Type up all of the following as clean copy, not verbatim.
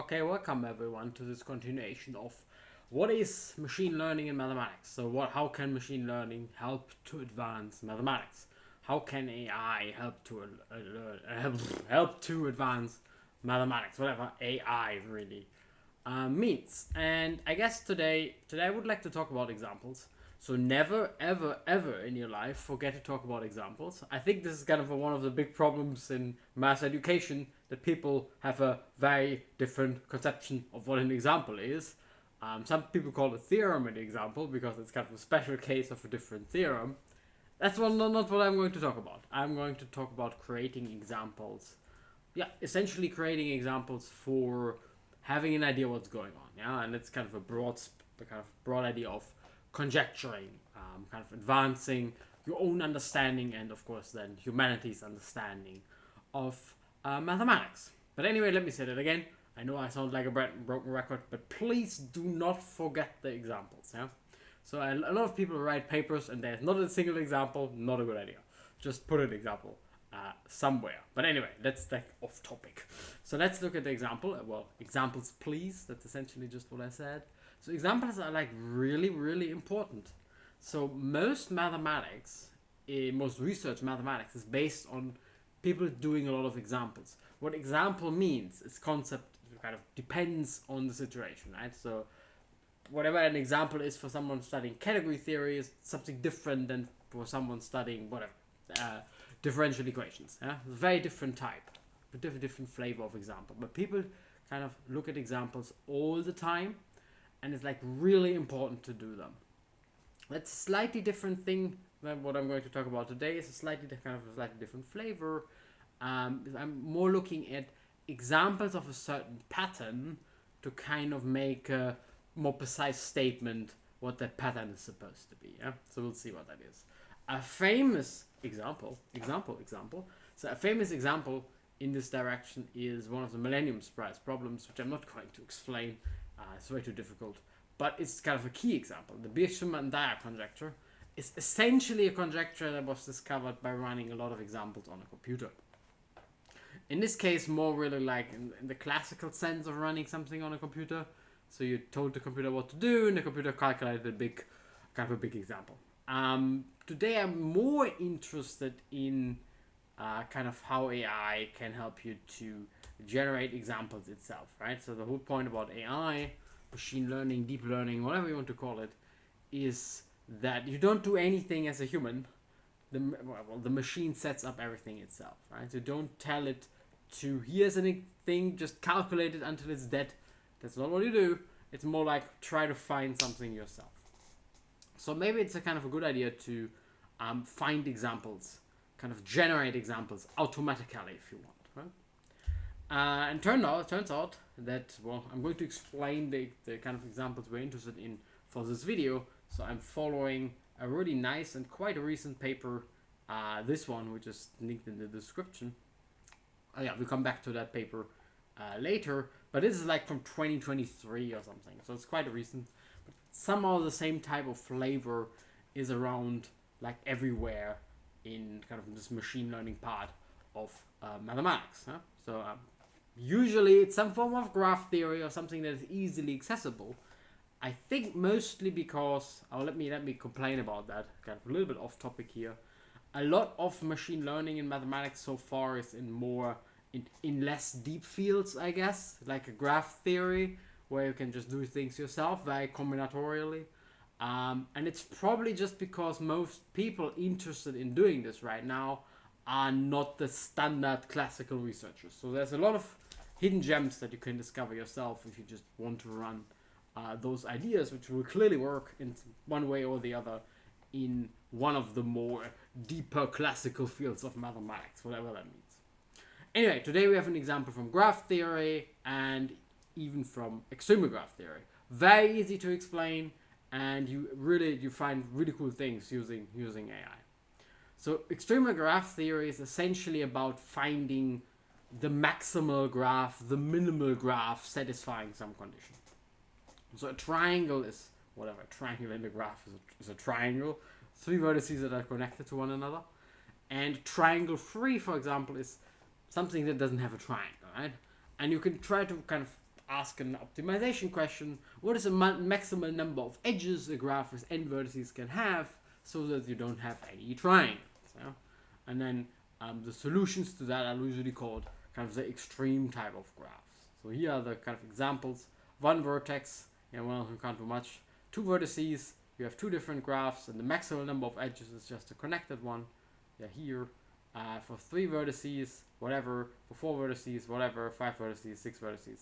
Okay, welcome everyone to this continuation of what is machine learning in mathematics. So how can machine learning help to advance mathematics? How can AI help to advance mathematics? Whatever AI really means. And I guess today I would like to talk about examples. So never ever in your life forget to talk about examples. I think this is kind of one of the big problems in math education, that people have a very different conception of what an example is. Some people call a theorem an example because it's kind of a special case of a different theorem. That's not what I'm going to talk about. I'm going to talk about creating examples. Yeah, essentially creating examples for having an idea what's going on. Yeah, and it's kind of a broad idea of conjecturing, kind of advancing your own understanding, and of course then humanity's understanding of mathematics. But anyway, let me say that again. I know I sound like a broken record, but please do not forget the examples. Yeah. So a lot of people write papers and there's not a single example. Not a good idea. Just put an example somewhere. But anyway, that's like off topic. So let's look at the example. Well, examples please. That's essentially just what I said. So examples are like really important. So most research mathematics is based on people doing a lot of examples. What example means is concept kind of depends on the situation, right? So whatever an example is for someone studying category theory is something different than for someone studying whatever differential equations. Yeah, it's a very different type, a different flavor of example. But people kind of look at examples all the time, and it's like really important to do them. That's a slightly different thing than what I'm going to talk about today. It's a slightly different flavor. I'm more looking at examples of a certain pattern to kind of make a more precise statement what that pattern is supposed to be. Yeah, so we'll see what that is. A famous example. So a famous example in this direction is one of the Millennium Prize problems, which I'm not going to explain. It's way too difficult. But it's kind of a key example. The Birchman-Dyer conjecture is essentially a conjecture that was discovered by running a lot of examples on a computer. In this case, more really like in the classical sense of running something on a computer. So you told the computer what to do, and the computer calculated a big example. Today I'm more interested in kind of how AI can help you to generate examples itself, right? So the whole point about AI, machine learning, deep learning, whatever you want to call it, is that you don't do anything as a human. The machine sets up everything itself, right? So don't tell it to, here's anything, just calculate it until it's dead. That's not what you do. It's more like try to find something yourself. So maybe it's a kind of a good idea to find examples, kind of generate examples automatically if you want, right? And it turns out that, well, I'm going to explain the kind of examples we're interested in for this video. So I'm following a really nice and quite a recent paper, this one, which is linked in the description. Yeah, we'll come back to that paper later, but this is like from 2023 or something, so it's quite recent. But somehow the same type of flavor is around like everywhere in kind of this machine learning part of mathematics. Huh? So usually it's some form of graph theory or something that is easily accessible. I think mostly because, let me complain about that, kind of a little bit off topic here. A lot of machine learning in mathematics so far is in less deep fields, I guess, like a graph theory, where you can just do things yourself very combinatorially. And it's probably just because most people interested in doing this right now are not the standard classical researchers. So there's a lot of hidden gems that you can discover yourself if you just want to run those ideas, which will clearly work in one way or the other in one of the more deeper classical fields of mathematics, whatever that means. Anyway, today we have an example from graph theory and even from extremal graph theory. Very easy to explain, and you find really cool things using AI. So extremal graph theory is essentially about finding the maximal graph, the minimal graph satisfying some condition. So a triangle is whatever. A triangle in the graph is a triangle. Three vertices that are connected to one another. And triangle 3, for example, is something that doesn't have a triangle, right? And you can try to kind of ask an optimization question. What is the maximum number of edges a graph with n vertices can have so that you don't have any triangles? Yeah? And then the solutions to that are usually called kind of the extreme type of graphs. So here are the kind of examples. One vertex, well, you can't do much. Two vertices, you have two different graphs, and the maximum number of edges is just a connected one. Yeah, here. For 3 vertices, whatever. For 4 vertices, whatever. 5 vertices, 6 vertices,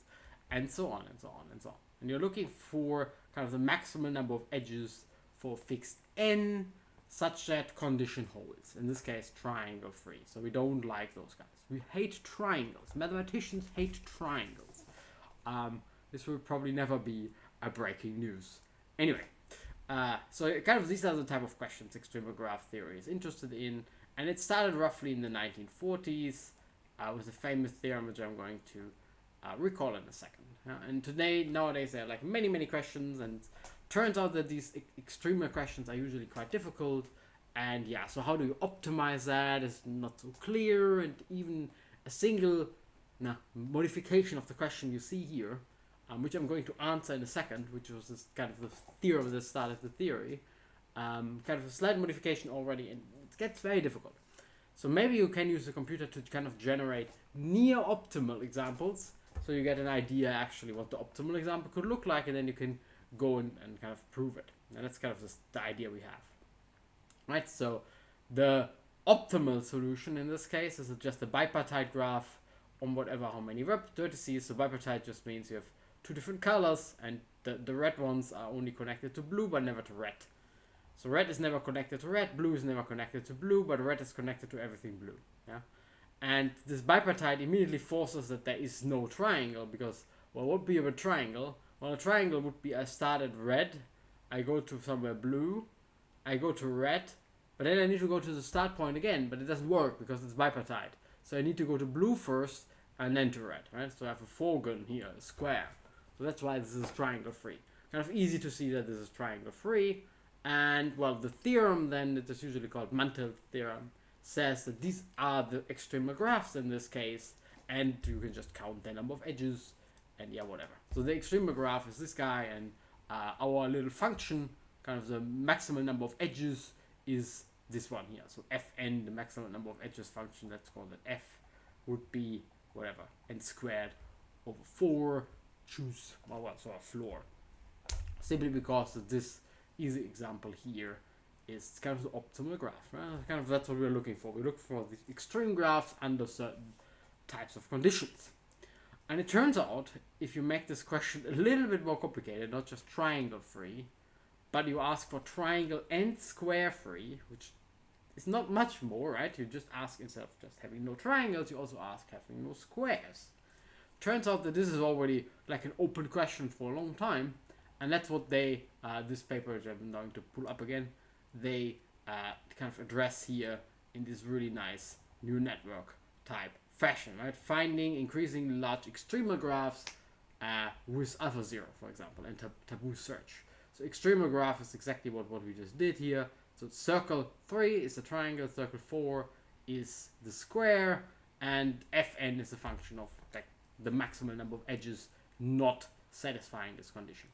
and so on and so on and so on. And you're looking for kind of the maximum number of edges for fixed n, such that condition holds. In this case, triangle free. So we don't like those guys. We hate triangles. Mathematicians hate triangles. This will probably never be a breaking news. Anyway, so kind of these are the type of questions extremal graph theory is interested in. And it started roughly in the 1940s with a famous theorem which I'm going to recall in a second. And nowadays, there are like many questions, and turns out that these extremal questions are usually quite difficult. And yeah, so how do you optimize that is not so clear, and even a single modification of the question you see here, which I'm going to answer in a second, which was this kind of the theorem that started the theory, kind of a slight modification already, and it gets very difficult. So maybe you can use the computer to kind of generate near optimal examples, so you get an idea actually what the optimal example could look like, and then you can go and kind of prove it. And that's kind of the idea we have. Right, so the optimal solution in this case is just a bipartite graph on how many vertices. So bipartite just means you have two different colors, and the red ones are only connected to blue but never to red. So red is never connected to red, blue is never connected to blue, but red is connected to everything blue. Yeah, and this bipartite immediately forces that there is no triangle, because what would be a triangle? Well, a triangle would be I start at red, I go to somewhere blue, I go to red, but then I need to go to the start point again, but it doesn't work because it's bipartite. So I need to go to blue first and then to red, right? So I have a foregon here, a square. So that's why this is triangle free. Kind of easy to see that this is triangle free. And well, the theorem then, it is usually called Mantel theorem, says that these are the extremal graphs in this case, and you can just count the number of edges, and yeah, whatever. So the extremal graph is this guy, and our little function, kind of the maximum number of edges, is this one here. So fn, the maximum number of edges function, let's call it f, would be whatever, n squared over 4, choose, so a floor. Simply because this easy example here is kind of the optimal graph. Right? Kind of that's what we're looking for. We look for the extreme graphs under certain types of conditions. And it turns out, if you make this question a little bit more complicated, not just triangle free, but you ask for triangle and square free, which is not much more, right? You just ask, instead of just having no triangles, you also ask having no squares. Turns out that this is already like an open question for a long time, and that's what they, this paper which I'm going to pull up again, they kind of address here in this really nice neural network type fashion, right? Finding increasingly large extremal graphs with alpha 0, for example, and taboo search. So extremal graph is exactly what we just did here. So circle 3 is the triangle, circle 4 is the square, and fn is a function of like the maximum number of edges not satisfying this condition.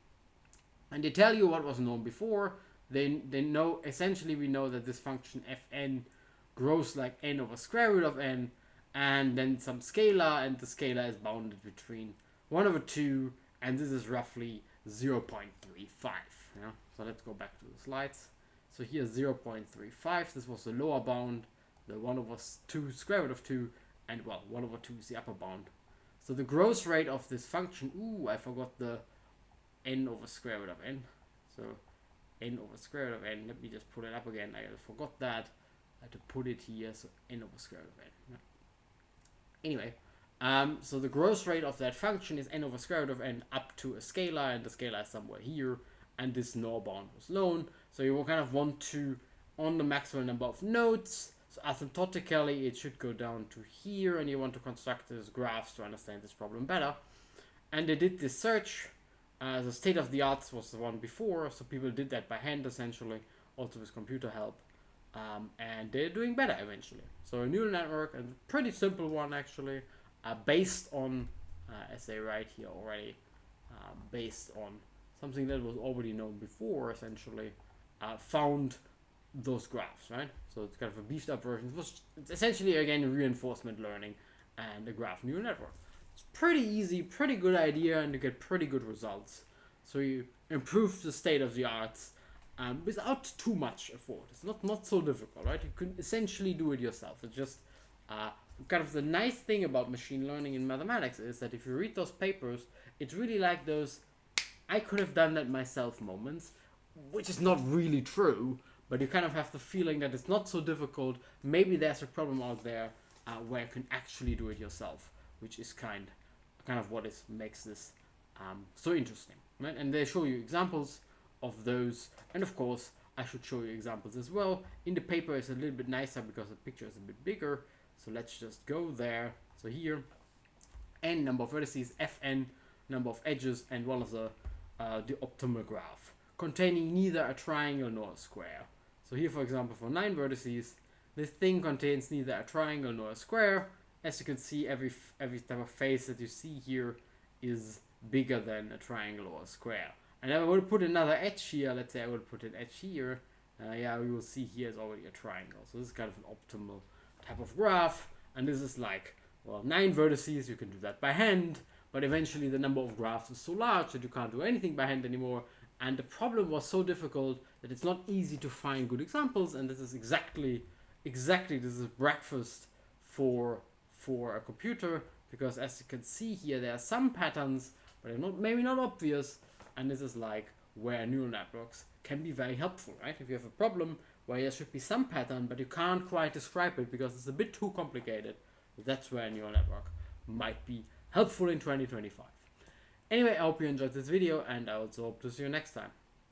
And they tell you what was known before. They know, essentially we know that this function fn grows like n over square root of n, and then some scalar, and the scalar is bounded between 1 over 2, and this is roughly 0.35. Yeah? So let's go back to the slides. So here 0.35, this was the lower bound, the 1 over 2 square root of 2, and well, 1 over 2 is the upper bound. So the growth rate of this function, I forgot the n over square root of n. So n over square root of n, let me just pull it up again, I forgot that. I had to put it here, so n over square root of n. Yeah. Anyway, so the growth rate of that function is n over square root of n up to a scalar, and the scalar is somewhere here, and this null bound was known. So you will kind of want to, on the maximum number of nodes, so asymptotically it should go down to here, and you want to construct these graphs to understand this problem better. And they did this search. The state of the art was the one before, so people did that by hand essentially, also with computer help, and they're doing better eventually. So a neural network, a pretty simple one actually, based on, as they write here already, based on something that was already known before, essentially, found those graphs, right? So it's kind of a beefed up version. It's essentially, again, reinforcement learning and a graph neural network. It's pretty easy, pretty good idea, and you get pretty good results. So you improve the state of the arts without too much effort. It's not so difficult, right? You can essentially do it yourself. It's just kind of the nice thing about machine learning in mathematics is that if you read those papers, it's really like those I could have done that myself moments, which is not really true, but you kind of have the feeling that it's not so difficult. Maybe there's a problem out there where you can actually do it yourself, which is kind of what makes this so interesting, right? And they show you examples of those, and of course I should show you examples as well. In the paper it's a little bit nicer because the picture is a bit bigger, so let's just go there. So here, n number of vertices, fn number of edges, and one of the optimal graph containing neither a triangle nor a square. So here, for example, for 9 vertices, this thing contains neither a triangle nor a square. As you can see, every type of face that you see here is bigger than a triangle or a square. And if I would put another edge here, let's say I would put an edge here, yeah, we will see here is already a triangle. So this is kind of an optimal type of graph, and this is like, well, 9 vertices, you can do that by hand, but eventually the number of graphs is so large that you can't do anything by hand anymore, and the problem was so difficult that it's not easy to find good examples, and this is exactly this is breakfast for a computer, because as you can see here, there are some patterns, but they're maybe not obvious, and this is like where neural networks can be very helpful, right? If you have a problem where there should be some pattern, but you can't quite describe it because it's a bit too complicated, that's where a neural network might be helpful in 2025. Anyway, I hope you enjoyed this video, and I also hope to see you next time.